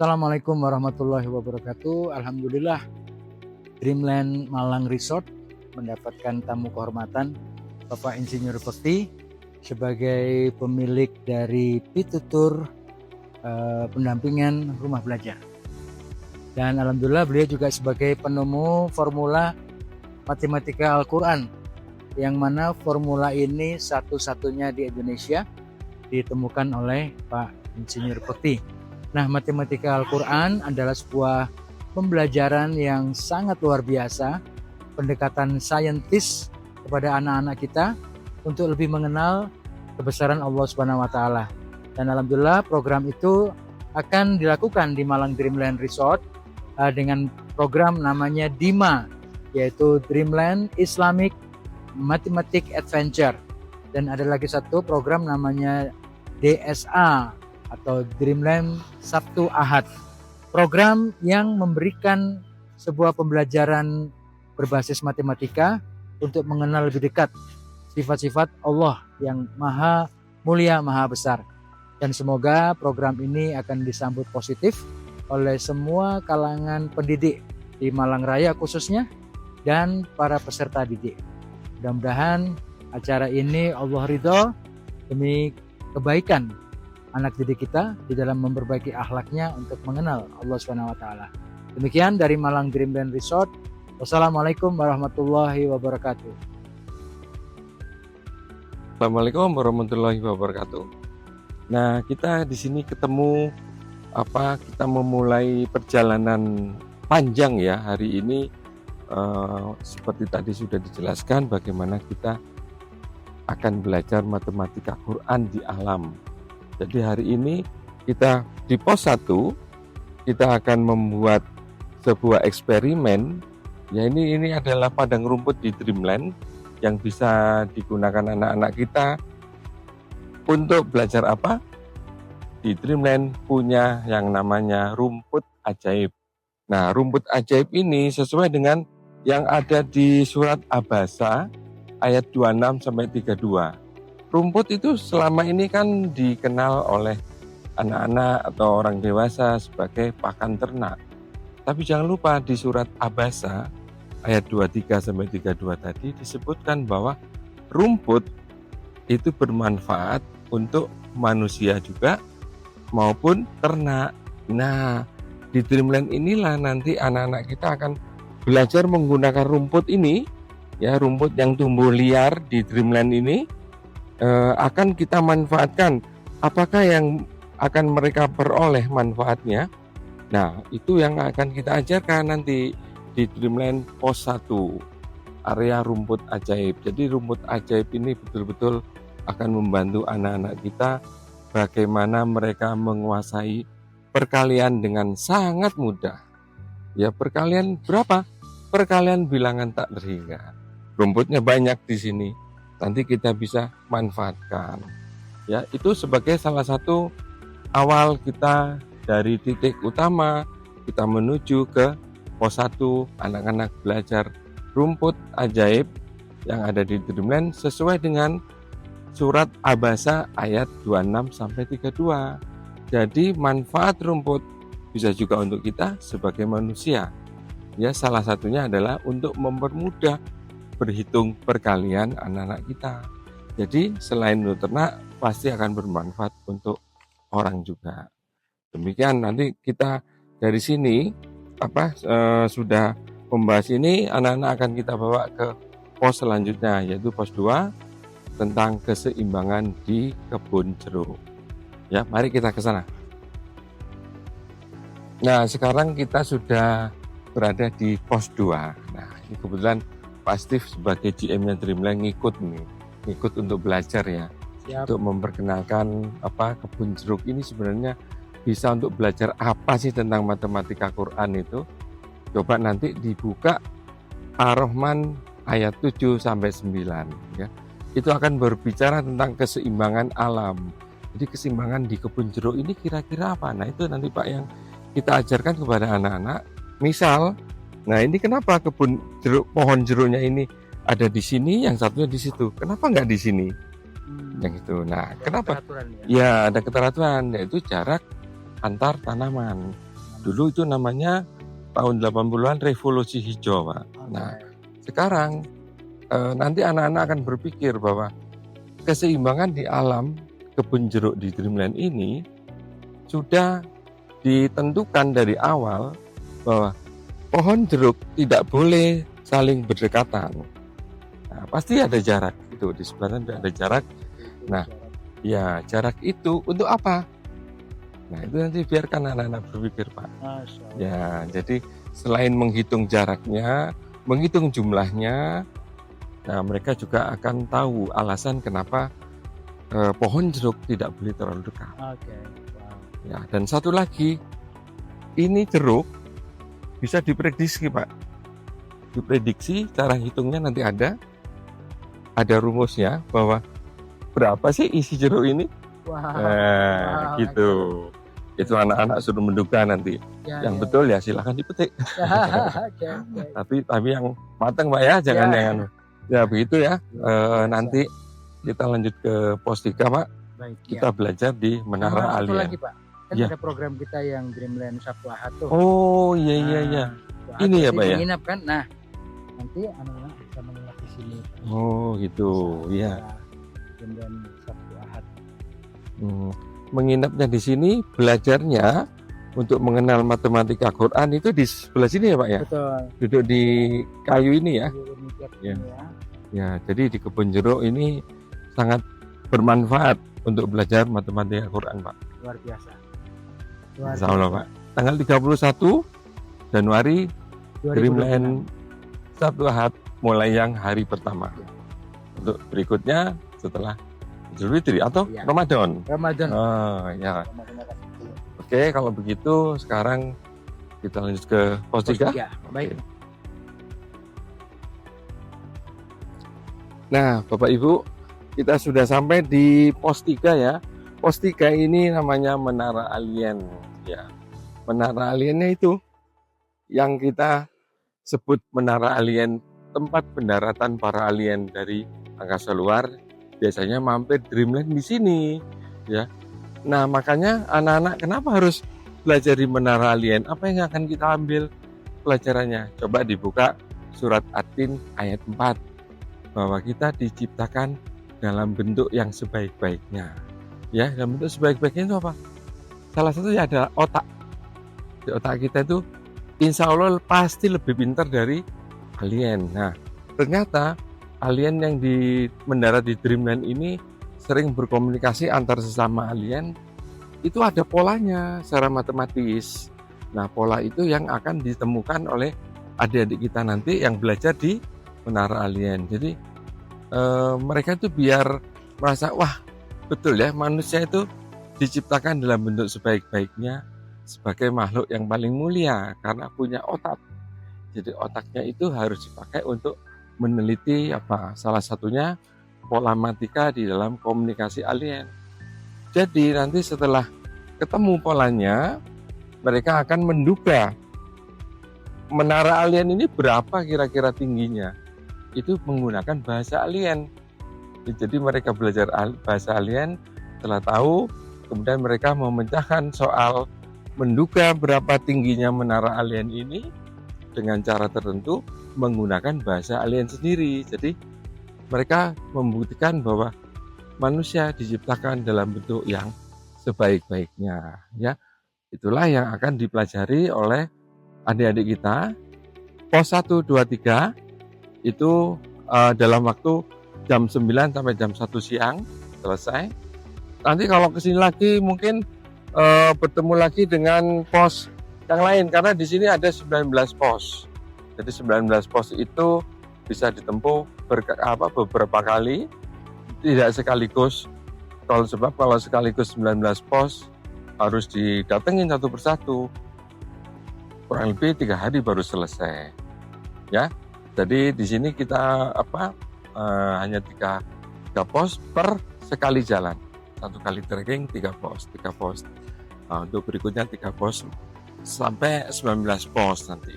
Assalamualaikum warahmatullahi wabarakatuh. Alhamdulillah, Dreamland Malang Resort mendapatkan tamu kehormatan Bapak Insinyur Bekti sebagai pemilik dari pitutur pendampingan rumah belajar. Dan alhamdulillah beliau juga sebagai penemu formula matematika Al-Quran, yang mana formula ini satu-satunya di Indonesia ditemukan oleh Pak Insinyur Bekti. Nah, matematika Al-Quran adalah sebuah pembelajaran yang sangat luar biasa, pendekatan saintis kepada anak-anak kita untuk lebih mengenal kebesaran Allah Subhanahu wa Ta'ala. Dan alhamdulillah program itu akan dilakukan di Malang Dreamland Resort dengan program namanya DIMA, yaitu Dreamland Islamic Mathematics Adventure. Dan ada lagi satu program namanya DSA atau Dreamland Sabtu Ahad. Program yang memberikan sebuah pembelajaran berbasis matematika untuk mengenal lebih dekat sifat-sifat Allah yang maha mulia, maha besar. Dan semoga program ini akan disambut positif oleh semua kalangan pendidik di Malang Raya khususnya dan para peserta didik. Mudah-mudahan acara ini Allah ridho demi kebaikan anak didik kita di dalam memperbaiki akhlaknya untuk mengenal Allah Subhanahu wa Ta'ala. Demikian dari Malang Dreamland Resort. Wassalamualaikum warahmatullahi wabarakatuh. Assalamualaikum warahmatullahi wabarakatuh. Nah, kita di sini ketemu kita memulai perjalanan panjang ya hari ini. Seperti tadi sudah dijelaskan bagaimana kita akan belajar matematika Quran di alam. Jadi hari ini kita di pos 1 kita akan membuat sebuah eksperimen. Ya ini adalah padang rumput di Dreamland yang bisa digunakan anak-anak kita untuk belajar apa? Di Dreamland punya yang namanya rumput ajaib. Nah, rumput ajaib ini sesuai dengan yang ada di surat Abasa ayat 26 sampai 32. Rumput itu selama ini kan dikenal oleh anak-anak atau orang dewasa sebagai pakan ternak. Tapi jangan lupa di surat Abasa ayat 23 sampai 32 tadi disebutkan bahwa rumput itu bermanfaat untuk manusia juga maupun ternak. Nah, di Dreamland inilah nanti anak-anak kita akan belajar menggunakan rumput ini, ya rumput yang tumbuh liar di Dreamland ini. Akan kita manfaatkan. Apakah yang akan mereka peroleh manfaatnya? Nah, itu yang akan kita ajarkan nanti di Dreamland pos 1 area rumput ajaib. Jadi rumput ajaib ini betul-betul akan membantu anak-anak kita bagaimana mereka menguasai perkalian dengan sangat mudah. Ya, perkalian berapa? Perkalian bilangan tak terhingga. Rumputnya banyak di sini. Nanti kita bisa manfaatkan. Ya, itu sebagai salah satu awal kita dari titik utama kita menuju ke pos 1 anak-anak belajar rumput ajaib yang ada di Dreamland sesuai dengan surat Abasa ayat 26 sampai 32. Jadi manfaat rumput bisa juga untuk kita sebagai manusia. Ya, salah satunya adalah untuk mempermudah berhitung perkalian anak-anak kita. Jadi selain untuk ternak pasti akan bermanfaat untuk orang juga. Demikian nanti kita dari sini sudah membahas ini, anak-anak akan kita bawa ke pos selanjutnya yaitu pos 2 tentang keseimbangan di kebun jeruk. Ya, mari kita ke sana. Nah, sekarang kita sudah berada di pos 2. Nah, ini kebetulan Pak Steve sebagai GM-nya Dreamland ngikut untuk belajar ya. Siap. Untuk memperkenalkan kebun jeruk ini sebenarnya bisa untuk belajar apa sih tentang matematika Quran itu. Coba nanti dibuka Ar-Rahman ayat 7 sampai 9 ya. Itu akan berbicara tentang keseimbangan alam. Jadi keseimbangan di kebun jeruk ini kira-kira apa? Nah, itu nanti Pak yang kita ajarkan kepada anak-anak. Misal, nah ini kenapa kebun jeruk, pohon jeruknya ini ada di sini, yang satunya di situ. Kenapa nggak di sini? Yang itu. Nah, kenapa? Ya, ada keteraturan, yaitu jarak antar tanaman. Dulu itu namanya tahun 80-an revolusi hijau, Pak. Nah, sekarang nanti anak-anak akan berpikir bahwa keseimbangan di alam kebun jeruk di Dreamland ini sudah ditentukan dari awal bahwa pohon jeruk tidak boleh saling berdekatan. Nah, pasti ada jarak itu di sebelah sana ada jarak. Nah, ya jarak itu untuk apa? Nah, itu nanti biarkan anak-anak berpikir, Pak. Ya, jadi selain menghitung jaraknya, menghitung jumlahnya, nah mereka juga akan tahu alasan kenapa pohon jeruk tidak boleh terlalu dekat. Ya, dan satu lagi, ini jeruk bisa diprediksi, Pak. Diprediksi, cara hitungnya nanti ada rumusnya bahwa berapa sih isi jeruk ini. Gitu. Itu anak-anak suruh menduga nanti. Yang betul ya silahkan dipetik. Tapi yang matang, Pak ya, jangan yang ya begitu ya. Nanti kita lanjut ke pos 3, Pak. Baik, kita belajar di Menara Alien. Lagi, Pak. Kan ada program kita yang Dreamland Sabtu Ahad tuh. Oh iya. Ini ya, Pak ya. Menginap kan. Nah, nanti anak-anak bisa menginap di sini. Oh gitu, iya. Dreamland Sabtu Ahad. Menginapnya di sini, belajarnya untuk mengenal matematika Quran itu di sebelah sini ya, Pak ya. Betul. Duduk di kayu ini ya. Ya. Ya, jadi di kebun jeruk ini sangat bermanfaat untuk belajar matematika Quran, Pak. Luar biasa. Insya Allah, Pak. Tanggal 31 Januari Dreamland Sabtu Ahad mulai yang hari pertama. Untuk berikutnya setelah Idul Fitri atau Ramadan. Oh ya. Oke, kalau begitu sekarang kita lanjut ke pos 3. Baik. Nah, Bapak Ibu, kita sudah sampai di pos 3 ya. Pos 3 ini namanya Menara Alien ya. Menara Aliennya itu yang kita sebut Menara Alien, tempat pendaratan para alien dari angkasa luar. Biasanya mampir Dreamland di sini ya. Nah, makanya anak-anak kenapa harus belajar di Menara Alien? Apa yang akan kita ambil pelajarannya? Coba dibuka surat At-Tin ayat 4. Bahwa kita diciptakan dalam bentuk yang sebaik-baiknya. Ya, dalam bentuk sebaik-baiknya itu apa? Salah satunya adalah otak. Di otak kita itu insya Allah pasti lebih pintar dari alien. Nah, ternyata alien yang mendarat di Dreamland ini sering berkomunikasi antar sesama alien. Itu ada polanya secara matematis. Nah, pola itu yang akan ditemukan oleh adik-adik kita nanti yang belajar di Menara Alien. Jadi mereka itu biar merasa wah betul ya, manusia itu diciptakan dalam bentuk sebaik-baiknya sebagai makhluk yang paling mulia karena punya otak. Jadi otaknya itu harus dipakai untuk meneliti salah satunya pola matematika di dalam komunikasi alien. Jadi nanti setelah ketemu polanya, mereka akan menduga Menara Alien ini berapa kira-kira tingginya. Itu menggunakan bahasa alien. Jadi mereka belajar bahasa alien, setelah tahu, kemudian mereka memecahkan soal menduga berapa tingginya Menara Alien ini dengan cara tertentu menggunakan bahasa alien sendiri. Jadi mereka membuktikan bahwa manusia diciptakan dalam bentuk yang sebaik-baiknya. Ya, itulah yang akan dipelajari oleh adik-adik kita. Pos 1, 2, 3 itu dalam waktu jam 9 sampai jam 1 siang selesai. Nanti kalau kesini lagi mungkin bertemu lagi dengan pos yang lain karena di sini ada 19 pos. Jadi 19 pos itu bisa ditempuh beberapa kali, tidak sekaligus. Kalau sekaligus 19 pos harus didatengin satu persatu. Kurang lebih 3 hari baru selesai. Ya. Jadi di sini kita hanya 3 pos per sekali jalan. 1 kali trekking 3 pos. Nah, untuk berikutnya 3 pos sampai 19 pos nanti.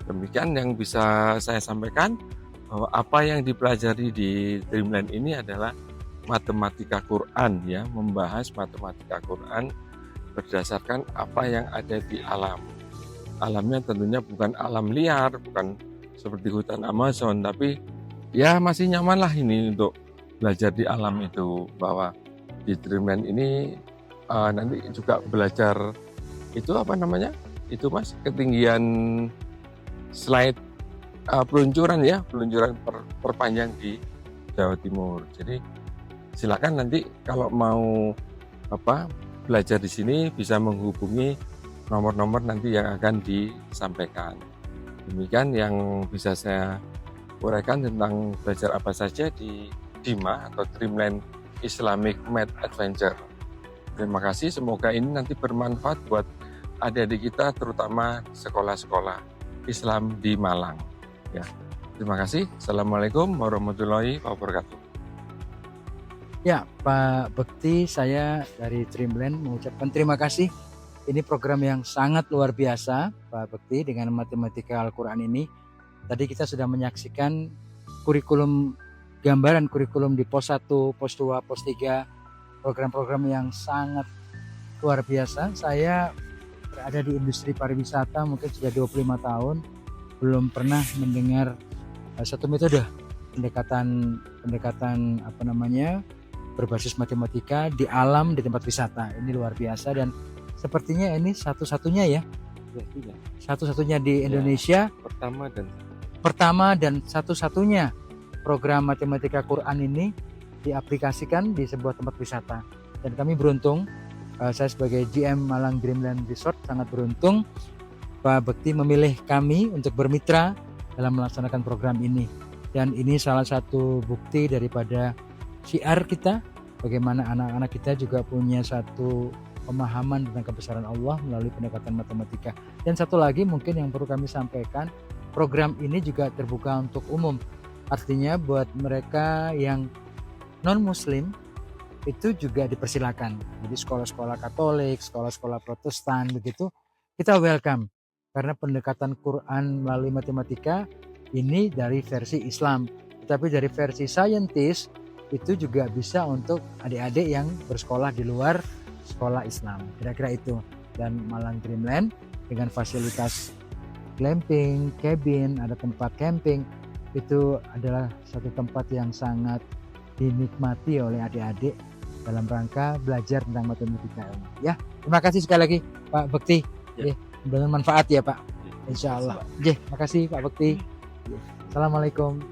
Demikian yang bisa saya sampaikan bahwa apa yang dipelajari di Dreamland ini adalah matematika Quran ya, membahas matematika Quran berdasarkan apa yang ada di alam. Alamnya tentunya bukan alam liar, bukan seperti hutan Amazon, tapi ya masih nyaman lah ini untuk belajar di alam itu. Bahwa di Dreamland ini nanti juga belajar itu apa namanya? Itu Mas, ketinggian slide peluncuran ya, peluncuran perpanjang di Jawa Timur. Jadi silakan nanti kalau mau belajar di sini bisa menghubungi nomor-nomor nanti yang akan disampaikan. Demikian yang bisa saya uraikan tentang belajar apa saja di DIMA atau Dreamland Islamic Math Adventure. Terima kasih, semoga ini nanti bermanfaat buat adik-adik kita, terutama sekolah-sekolah Islam di Malang. Ya, terima kasih. Assalamualaikum warahmatullahi wabarakatuh. Ya, Pak Bekti, saya dari Dreamland mengucapkan terima kasih. Ini program yang sangat luar biasa, Pak Bekti, dengan matematika Al-Quran ini. Tadi kita sudah menyaksikan kurikulum, gambaran kurikulum di pos 1, pos 2, pos 3, program-program yang sangat luar biasa. Saya berada di industri pariwisata mungkin sudah 25 tahun, belum pernah mendengar satu metode pendekatan berbasis matematika di alam di tempat wisata. Ini luar biasa dan sepertinya ini satu-satunya ya. Satu-satunya di Indonesia. Pertama dan satu-satunya program matematika Quran ini diaplikasikan di sebuah tempat wisata. Dan kami beruntung, saya sebagai GM Malang Dreamland Resort sangat beruntung Pak Bekti memilih kami untuk bermitra dalam melaksanakan program ini. Dan ini salah satu bukti daripada syiar kita, bagaimana anak-anak kita juga punya satu pemahaman tentang kebesaran Allah melalui pendekatan matematika. Dan satu lagi mungkin yang perlu kami sampaikan, program ini juga terbuka untuk umum. Artinya buat mereka yang non-muslim itu juga dipersilakan. Jadi sekolah-sekolah Katolik, sekolah-sekolah Protestan begitu, kita welcome. Karena pendekatan Quran melalui matematika ini dari versi Islam. Tetapi dari versi saintis itu juga bisa untuk adik-adik yang bersekolah di luar sekolah Islam. Kira-kira itu. Dan Malang Dreamland dengan fasilitas glamping, cabin, ada tempat camping, itu adalah satu tempat yang sangat dinikmati oleh adik-adik dalam rangka belajar tentang matematika ini. Ya, terima kasih sekali lagi Pak Bekti. Ya. Mudah-mudahan manfaat ya Pak. Insya Allah. Terima kasih Pak Bekti. Assalamualaikum.